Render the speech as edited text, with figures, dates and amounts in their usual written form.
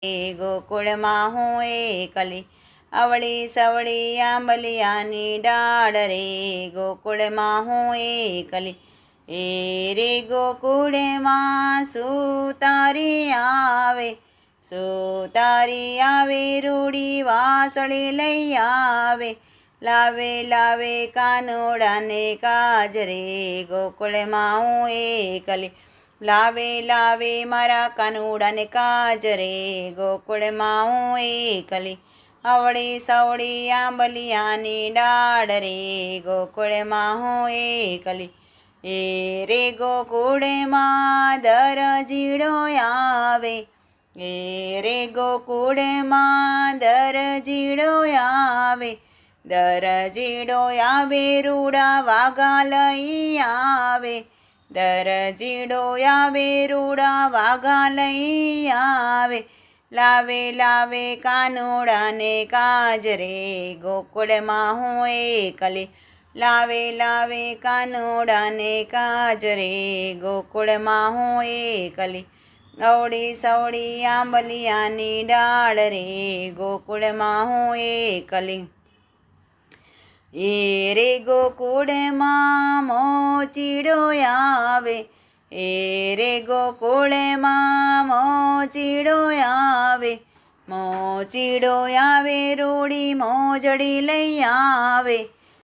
ગોકુળમાં હું એકલી, અવળી સવળી આંબલિયાની ડાળ રે, ગોકુળમાં હું એકલી. એ રે ગોકુળમાં સુતારી આવે, સુતારી આવે રૂડી વાસળી લઈ આવે, લાવે લાવે કાનુડાને કાજ રે, ગોકુળમાં હું એકલી, લાવે લાવે મારા કાનુડાને કાજ રે, ગોકુળમાં હું એકલી, અવળી સવળી આંબલિયાની ડાળ રે, ગોકુળમાં હું એકલી. એ રે ગોકુળમાં દરજીડો આવે, એ રે ગોકુળમાં દરજીડો આવે, દરજીડો આવે રૂડા વાઘા લઈ આવે, દરજીડો આવે રૂડા વાઘા લઈ આવે, લાવે લાવે કાનુડાને કાજ રે, ગોકુળમાં હું એકલી, લાવે લાવે કાનુડાને કાજ રે, ગોકુળમાં હું એકલી, અવળી સવળી આંબલિયાની ડાળ રે, ગોકુળમાં હું એકલી. એ રે ગોકુળમાં મોચીડો આવે, એ રે ગોકુળમાં મોચીડો આવે, મોચીડો આવે રૂડી મોજડી લઈ આવે,